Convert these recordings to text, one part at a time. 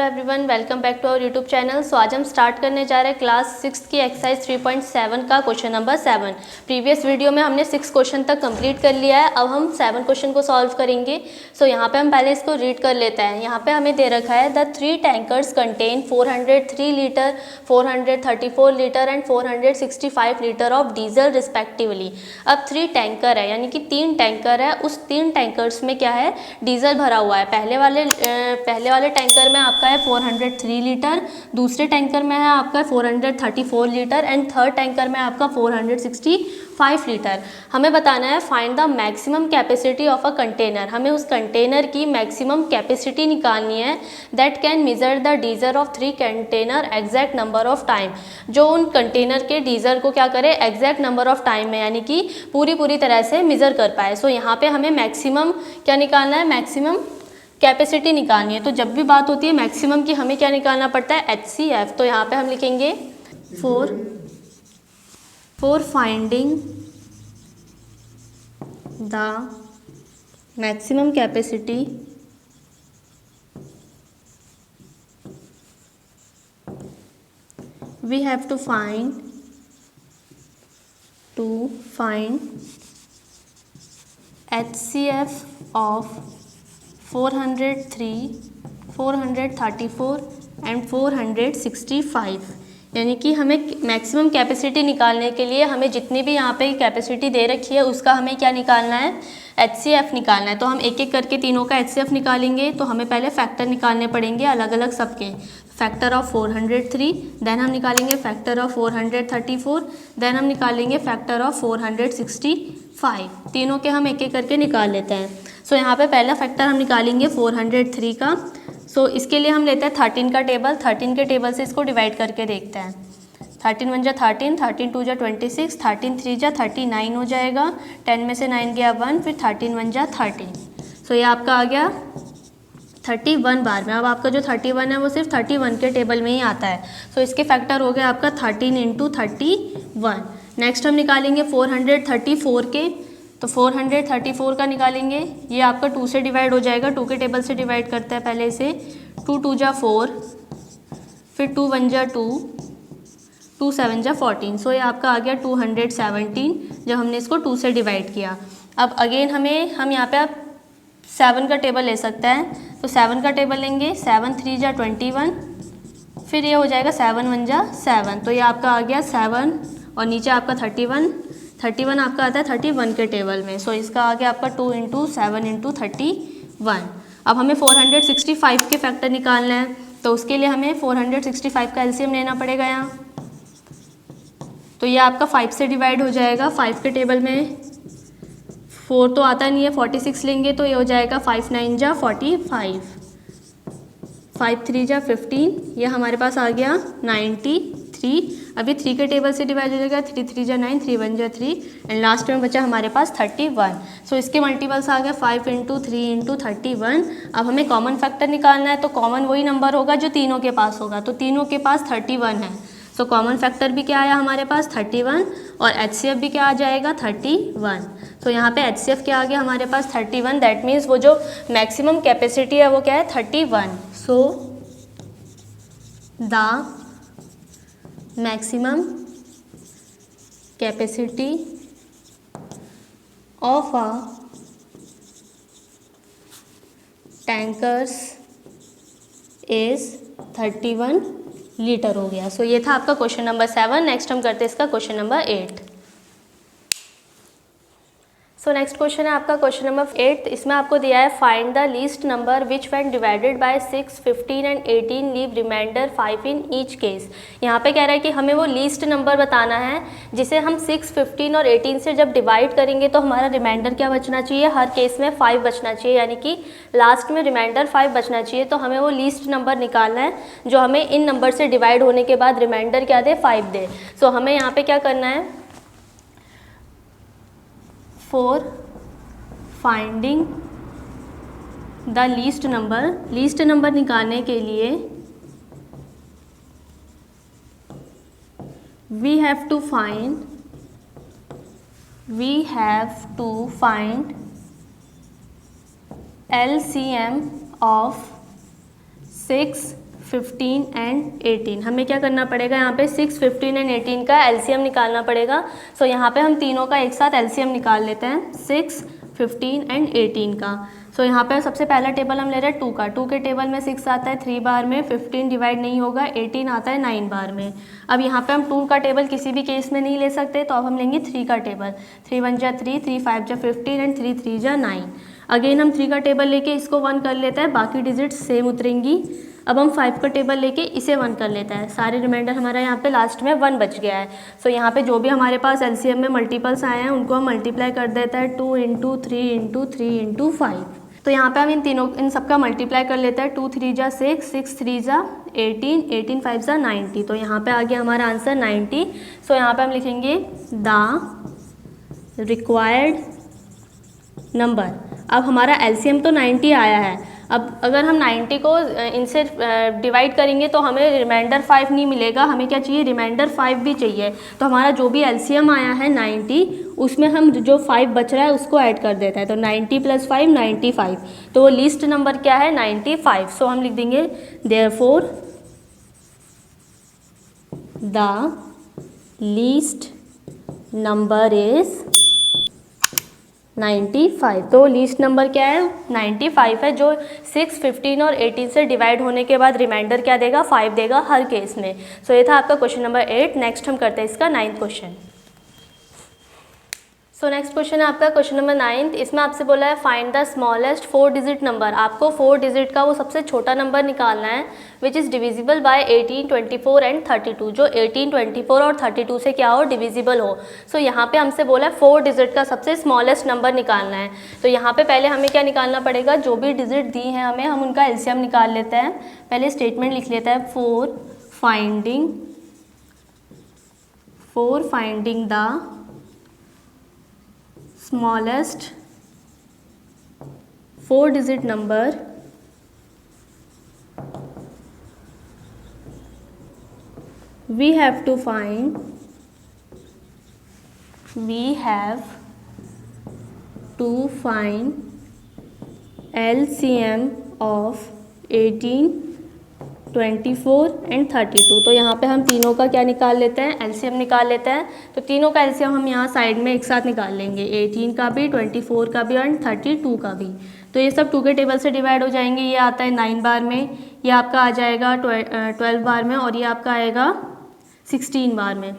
Hello everyone, welcome back to our YouTube channel. So आज हम start करने जा रहे हैं क्लास 6 की एक्सरसाइज 3.7 का क्वेश्चन नंबर 7। प्रीवियस वीडियो में हमने 6 क्वेश्चन तक कंप्लीट कर लिया है। अब हम 7 क्वेश्चन को सॉल्व करेंगे। सो यहाँ पे हम पहले इसको रीड कर लेते हैं। यहाँ पे हमें दे रखा है the 3 tankers contain 403 litre, 434 litre and 465 litre of diesel respectively. अब 3 टैंकर है, यानी कि 3 टैंकर है। उस 3 टैंकर्स में क्या है, डीजल भरा हुआ है। पहले वाले टैंकर में आपका है 403 लीटर, दूसरे टैंकर में है आपका 434 लीटर एंड थर्ड टैंकर में आपका 465 लीटर। हमें बताना है find the maximum capacity of a container. हमें उस कंटेनर की मैक्सिमम कैपेसिटी निकालनी है that can measure the diesel of 3 container exact number of time. जो उन कंटेनर के डीजल को क्या करे, एग्जैक्ट नंबर ऑफ टाइम में, यानी कि पूरी तरह से मेजर कर पाए। सो यहाँ पे हमें मैक्सिमम क्या निकालना है, मैक्सिमम कैपेसिटी निकालनी है। तो जब भी बात होती है मैक्सिमम की, हमें क्या निकालना पड़ता है, HCF। तो यहाँ पे हम लिखेंगे for finding the maximum capacity we have to find HCF of 403, 434 and 465। यानी कि हमें मैक्सिमम कैपेसिटी निकालने के लिए हमें जितनी भी यहाँ पे कैपेसिटी दे रखी है उसका हमें क्या निकालना है, HCF निकालना है। तो हम एक एक करके तीनों का HCF निकालेंगे। तो हमें पहले फैक्टर निकालने पड़ेंगे अलग अलग सबके। फैक्टर ऑफ 403, देन हम निकालेंगे फैक्टर ऑफ 434, देन हम निकालेंगे फैक्टर ऑफ 465। तीनों के हम एक एक करके निकाल लेते हैं। सो यहाँ पे पहला फैक्टर हम निकालेंगे 403 का। सो इसके लिए हम लेते हैं 13 का टेबल। 13 के टेबल से इसको डिवाइड करके देखते हैं। 13 1 जा 13, 13 2 जा 26, 13 3 जा 39 हो जाएगा। 10 में से 9 गया 1, फिर 13 1 जा 13। सो ये आपका आ गया 31 बार में। अब आपका जो 31 है वो सिर्फ 31 के टेबल में ही आता है। सो इसके फैक्टर हो गया आपका 13 इंटू 31। नेक्स्ट हम निकालेंगे 434 के। तो 434 का निकालेंगे, ये आपका 2 से डिवाइड हो जाएगा। 2 के टेबल से डिवाइड करते हैं पहले इसे। 2 2 जा 4, फिर 2 1 जा 2, 2 7 जा 14। सो ये आपका आ गया 217 जब हमने इसको 2 से डिवाइड किया। अब अगेन हम यहाँ पे आप 7 का टेबल ले सकते हैं। तो 7 का टेबल लेंगे। 7 3 जा 21, फिर ये हो जाएगा 7 1 जा 7। तो ये आपका आ गया 7 और नीचे आपका 31 आपका आता है 31 के टेबल में। सो इसका आ गया आपका 2 इंटू 7 इंटू 31। अब हमें 465 के फैक्टर निकालना है। तो उसके लिए हमें 465 का एलसीएम लेना पड़ेगा यहाँ। तो ये आपका 5 से डिवाइड हो जाएगा। 5 के टेबल में 4 तो आता नहीं है, 46 लेंगे तो ये हो जाएगा 5 9 जा 45, 5 3 जा 15, ये हमारे पास आ गया 93। अभी 3 के टेबल से डिवाइड हो जाएगा। 3 3 जा 9, 3 1 जा 3 एंड लास्ट में बचा हमारे पास 31। सो इसके मल्टीपल्स आ गया 5 इंटू 3 इंटू 31। अब हमें कॉमन फैक्टर निकालना है। तो कॉमन वही नंबर होगा जो तीनों के पास होगा। तो तीनों के पास 31 है। सो कॉमन फैक्टर भी क्या आया हमारे पास, 31, और HCF भी क्या आ जाएगा, 31। तो यहाँ पे HCF क्या आ गया हमारे पास, 31। दैट मीन्स वो जो मैक्सिमम कैपेसिटी है वो क्या है, 31। So the maximum capacity of a tankers is 31 litre हो गया। सो ये था आपका क्वेश्चन नंबर 7। नेक्स्ट हम करते हैं इसका question number 8। So next question है आपका क्वेश्चन नंबर 8। इसमें आपको दिया है find the least number which when divided by 6, 15 and 18 leave remainder 5 in each case. यहाँ पे कह रहा है कि हमें वो लीस्ट नंबर बताना है जिसे हम 6, 15 और 18 से जब डिवाइड करेंगे तो हमारा रिमाइंडर क्या बचना चाहिए, हर केस में 5 बचना चाहिए, यानी कि लास्ट में रिमाइंडर 5 बचना चाहिए। तो हमें वो लीस्ट नंबर निकालना है जो हमें इन नंबर से डिवाइड होने के बाद रिमाइंडर क्या दे, 5 दे। सो हमें यहाँ पे क्या करना है, for finding the least number निकालने के लिए we have to find LCM of 6, 15 and 18। हमें क्या करना पड़ेगा यहाँ पे 6, 15 एंड 18 का एलसीएम निकालना पड़ेगा। सो यहाँ पे हम तीनों का एक साथ एलसीएम निकाल लेते हैं, 6, 15 एंड 18 का। सो यहाँ पे सबसे पहला टेबल हम ले रहे हैं 2 का। 2 के टेबल में 6 आता है 3 बार में, 15 डिवाइड नहीं होगा, 18 आता है 9 बार में। अब यहाँ पे हम 2 का टेबल किसी भी केस में नहीं ले सकते, तो अब हम लेंगे 3 का टेबल। 3 1 जा 3, 3 5 जा 15 एंड 3 3 जा 9। अगेन हम 3 का टेबल लेके इसको 1 कर लेते हैं, बाकी डिजिट्स सेम उतरेंगी। अब हम 5 का टेबल लेके इसे 1 कर लेते हैं, सारे रिमाइंडर हमारा यहाँ पे लास्ट में 1 बच गया है। सो यहाँ पे जो भी हमारे पास एलसीएम में मल्टीपल्स आए हैं उनको हम मल्टीप्लाई कर देते हैं, 2 × 3 × 3 × 5। तो यहाँ पे हम इन सबका मल्टीप्लाई कर लेते हैं, 2 3 जा 6, 6 3 जा 18, 18 5 जा 90। तो यहाँ पे आ गया हमारा आंसर 90। सो यहाँ पे हम लिखेंगे द रिक्वायर्ड नंबर। अब हमारा एलसीएम तो 90 आया है, अब अगर हम 90 को इनसे डिवाइड करेंगे तो हमें रिमाइंडर 5 नहीं मिलेगा, हमें क्या चाहिए, रिमाइंडर 5 भी चाहिए। तो हमारा जो भी एलसीएम आया है 90, उसमें हम जो 5 बच रहा है उसको ऐड कर देता है। तो 90 + 5 95। तो वो लीस्ट नंबर क्या है, 95। सो हम लिख देंगे therefore the least number is 95। तो लीस्ट नंबर क्या है, 95 है, जो 6, 15 और 18 से डिवाइड होने के बाद रिमाइंडर क्या देगा, 5 देगा हर केस में। सो ये था आपका क्वेश्चन नंबर 8। नेक्स्ट हम करते हैं इसका 9th question. So next question है आपका क्वेश्चन नंबर 9। इसमें आपसे बोला है find the smallest 4 digit number. आपको 4 डिजिट का वो सबसे छोटा नंबर निकालना है which is divisible by 18, 24 and 32, जो 18, 24 और 32 से क्या हो, डिविजिबल हो। सो यहाँ पे हमसे बोला है 4 डिजिट का सबसे स्मॉलेस्ट नंबर निकालना है। तो यहाँ पे पहले हमें क्या निकालना पड़ेगा, जो भी डिजिट दी हैं हमें, हम उनका एलसीएम निकाल लेते हैं। पहले स्टेटमेंट लिख लेते हैं, four finding the smallest 4 digit number we have to find LCM of 18, 24 and 32। तो यहाँ पे हम तीनों का क्या निकाल लेते हैं, एलसीएम निकाल लेते हैं। तो तीनों का एलसीएम हम यहाँ साइड में एक साथ निकाल लेंगे, 18 का भी, 24 का भी एंड 32 का भी। तो ये सब 2 के टेबल से डिवाइड हो जाएंगे। ये आता है 9 बार में, ये आपका आ जाएगा 12 बार में, और ये आपका आएगा 16 बार में।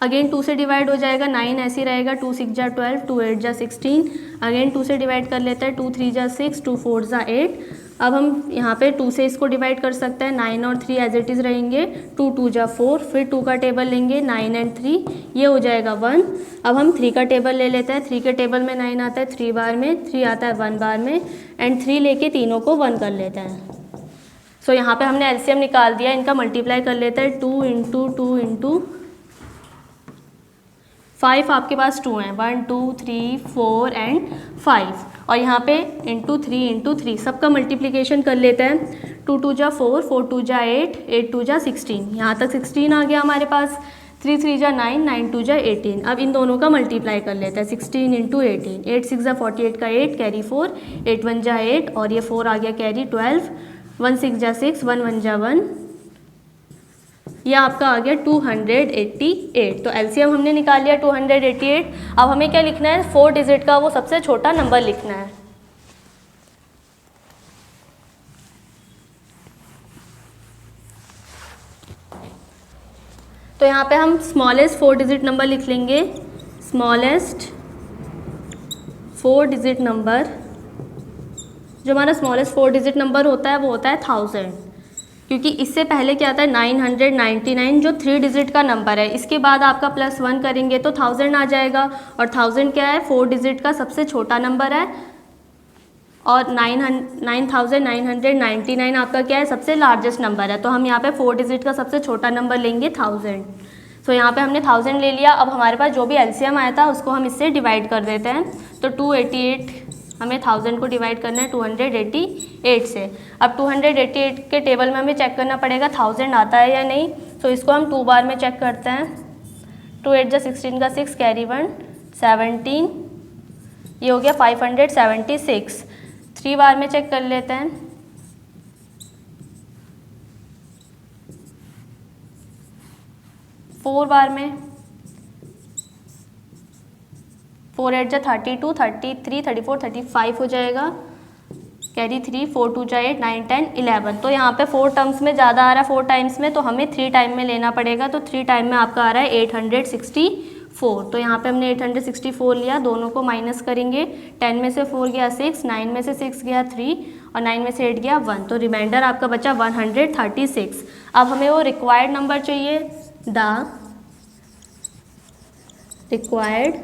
अगेन 2 से डिवाइड हो जाएगा, 9 ऐसे ही रहेगा, 2 6 जा 12, 2 8 जा 16। अगेन 2 से डिवाइड कर लेते हैं, 2 3 जा 6, 2 4 जा 8। अब हम यहाँ पे 2 से इसको डिवाइड कर सकते हैं, 9 और 3 एज इट इज़ रहेंगे, 2 2 जा 4, फिर 2 का टेबल लेंगे, 9 एंड 3, ये हो जाएगा 1। अब हम 3 का टेबल ले लेते हैं। 3 के टेबल में 9 आता है 3 बार में, 3 आता है 1 बार में, एंड 3 लेके तीनों को 1 कर लेते हैं। सो यहाँ पे हमने एलसीएम निकाल दिया, इनका मल्टीप्लाई कर लेते हैं, 2 × 2 × 5 आपके पास 2 हैं, 1 2 3 4 एंड 5, और यहाँ पे इंटू 3 × 3 सबका मल्टीप्लिकेशन कर लेते हैं। 2 2 जा 4, 4 2 जा 8, 8 2 जा 16, यहाँ तक 16 आ गया हमारे पास। 3 3 जा 9, 9 2 जा 18। अब इन दोनों का मल्टीप्लाई कर लेते हैं, 16 × 18, 8 6 जा 48 का 8 कैरी 4, 8 1 जा 8, और ये 4 आ गया कैरी 12, 1 6 जा 6, 1 1 जा 1, यह आपका आ गया 288। तो एलसीएम हमने निकाल लिया 288। अब हमें क्या लिखना है, 4 डिजिट का वो सबसे छोटा नंबर लिखना है। तो यहाँ पे हम स्मॉलेस्ट 4 डिजिट नंबर लिख लेंगे। स्मॉलेस्ट 4 डिजिट नंबर, जो हमारा स्मॉलेस्ट 4 डिजिट नंबर होता है वो होता है 1000, क्योंकि इससे पहले क्या आता है 999 जो 3 डिजिट का नंबर है, इसके बाद आपका +1 करेंगे तो 1000 आ जाएगा, और 1000 क्या है, 4 डिजिट का सबसे छोटा नंबर है, और 9999 आपका क्या है, सबसे लार्जेस्ट नंबर है। तो हम यहाँ पे 4 डिजिट का सबसे छोटा नंबर लेंगे 1000। सो यहाँ पे हमने 1000 ले लिया। अब हमारे पास जो भी एलसीएम आया था उसको हम इससे डिवाइड कर देते हैं। तो 288, हमें 1000 को डिवाइड करना है 288 से। अब 288 के टेबल में हमें चेक करना पड़ेगा 1000 आता है या नहीं। तो इसको हम 2 बार में चेक करते हैं। 2 8 जा 16 का 6 कैरी 1 17, ये हो गया 576। 3 बार में चेक कर लेते हैं। 4 बार में 4 8 जा 32, 33, 34, 35 हो जाएगा, कैरी 3, 4 2 जा 8, 9 10 11। तो यहाँ पे 4 टर्म्स में ज़्यादा आ रहा है 4 टाइम्स में, तो हमें 3 टाइम में लेना पड़ेगा। तो 3 टाइम में आपका आ रहा है 864। तो यहाँ पे हमने 864 लिया, दोनों को माइनस करेंगे। 10 में से 4 गया 6, 9 में से 6 गया 3 और 9 में से 8 गया 1। तो रिमाइंडर आपका बचा 136। अब हमें वो रिक्वायर्ड नंबर चाहिए, द रिक्वायर्ड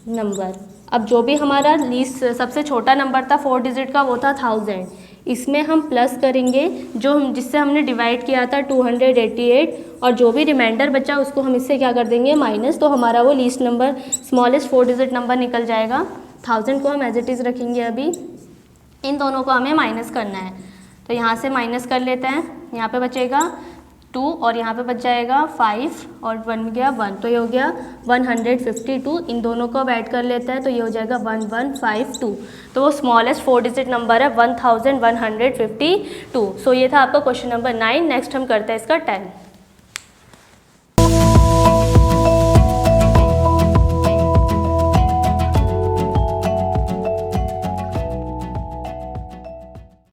नंबर। अब जो भी हमारा लीस्ट सबसे छोटा नंबर था 4 डिजिट का, वो था 1000। इसमें हम प्लस करेंगे जो हम जिससे हमने डिवाइड किया था 288, और जो भी रिमाइंडर बचा उसको हम इससे क्या कर देंगे, माइनस। तो हमारा वो least number smallest 4 digit number निकल जाएगा। 1000 को हम एज इट इज़ रखेंगे, अभी इन दोनों को हमें माइनस करना है। तो यहाँ से माइनस कर लेते हैं, यहाँ पे बचेगा 2 और यहाँ पे बच जाएगा 5 और 1 गया 1, तो ये हो गया 152। इन दोनों को अब ऐड कर लेते हैं, तो ये हो जाएगा 1152। तो वो स्मॉलेस्ट 4 डिजिट नंबर है 1152। सो ये था आपका क्वेश्चन नंबर 9। नेक्स्ट हम करते हैं इसका 10।